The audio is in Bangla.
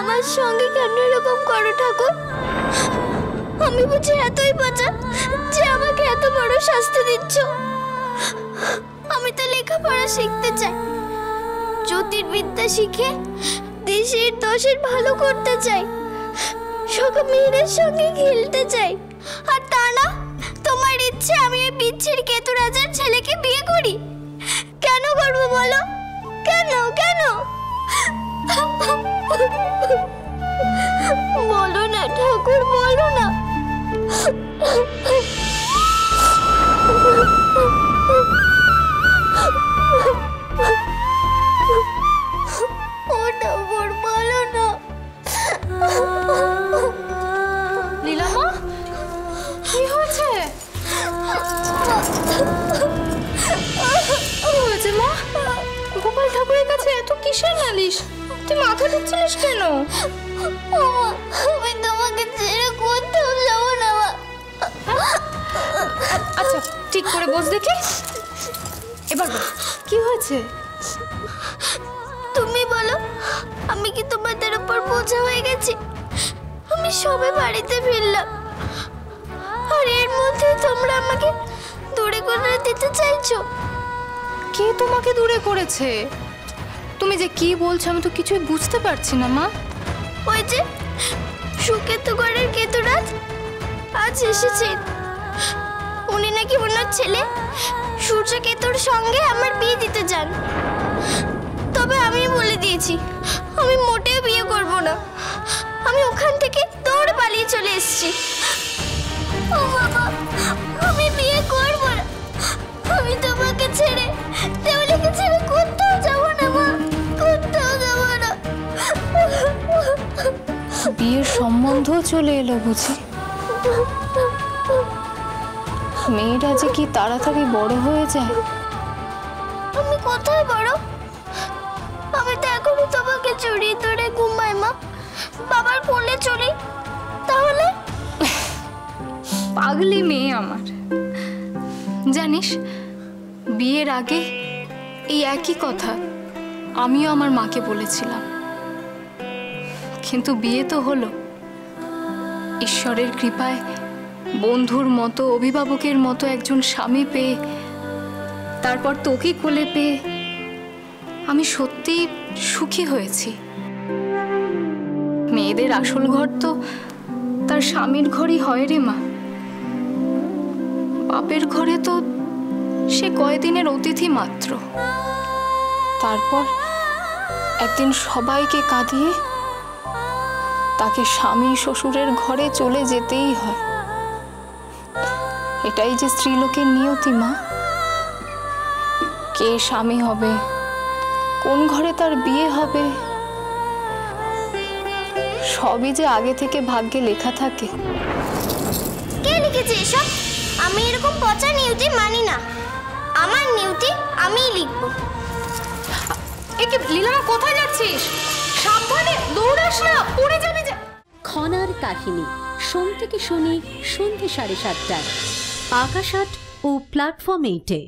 আমার সঙ্গে কেন এরকম করো ঠাকুর? আমি বুঝি এতই বাঁচা যে আমাকে এত বড় শাস্তি দিচ্ছ? আমি তো লেখাপড়া শিখতে চাই, জ্যোতির্বিদ্যা শিখে দেশের দশের ভালো করতে চাই, সব মেয়েদের সঙ্গে খেলতে চাই। আর তা না, তোমার ইচ্ছে আমি এই বিচ্ছির কেতু রাজার ছেলেকে বিয়ে করি। কেন করবো বলো? কেন কেন বলো না ঠাকুর, বলো না। ও ঠাকুর, বলো না। লীলামা, কি হয়েছে? কি হয়েছে মা? গোপাল ঠাকুরের কাছে এত কিসের নালিশ? তুই মাথা দিচ্ছিলিস কেন? আমি তোমাকে ছেড়ে কোথাও যাবো না। আচ্ছা, ঠিক করে বস দেখি। এবার বল, কি হয়েছে? তুমি বলো, আমি কি তোমাদের উপর বোঝা হয়ে গেছি? আমি সবে বাড়িতে ফিরলাম, আর এর মধ্যে তোমরা আমাকে দূরে করে দিতে চাইছো। কে তোমাকে দূরে করেছে? তুমি যে কি বলছো আমি তো কিছুই বুঝতে পারছি না মা। ওই যে সুকেতুগড়ের কেতুরাজ আজ এসেছেন। উনি নাকি ওনার ছেলে সূর্যকেতুর সঙ্গে আমার বিয়ে দিতে চান। তবে আমি বলে দিয়েছি আমি মোটেও বিয়ে করব না। আমি ওখান থেকে দৌড়ে পালিয়ে চলে এসেছি। ও বাবা, আমি বিয়ে করব না। আমি তোমাকে ছেড়ে, দেওয়ালিকে ছেড়ে কোথাও যাব না মা, কোথাও যাব না। বিয়ের সম্বন্ধ চলে এলো বুঝি? মেয়েটা যে কি তাড়াতাড়ি বড় হয়ে যায়। আমি কোথায় বড়? আমি তো এখনই তোমাকে জড়িয়ে ধরে ঘুমাই মা, বাবার কোলে চলি। তাহলে পাগলি মেয়ে আমার। জানিস, বিয়ের আগে এই একই কথা আমিও আমার মাকে বলেছিলাম, কিন্তু বিয়ে তো হলো। ঈশ্বরের কৃপায় বন্ধুর মতো, অভিভাবকের মতো একজন স্বামী পেয়ে, তারপর তোকে কোলে পেয়ে আমি সত্যি সুখী হয়েছি। মেয়েদের আসল ঘর তো তার স্বামীর ঘরই হয় রে মা। বাপের ঘরে তো সে কয়দিনের অতিথি মাত্র। তারপর একদিন সবাইকে কাঁদিয়ে তাকে স্বামী শ্বশুরের ঘরে চলে যেতেই হয়। এটাই যে স্ত্রীলোকের নিয়তি মা। কে স্বামী হবে, কোন ঘরে তার বিয়ে হবে, সবই যে আগে থেকে ভাগ্যে লেখা থাকে। কে লিখেছে এসব? আমি এরকম পচা নিউটি মানি না। আমার নিউটি আমিই লিখবো। একে লীলামা, কোথায় যাচ্ছিস? সাবধানে দৌড়াস না, পড়ে যাবি। খনার কাহিনী সোম থেকে শনি সন্ধ্যে 7:30টায় আকাশ আট ও প্ল্যাটফর্ম 8-এ।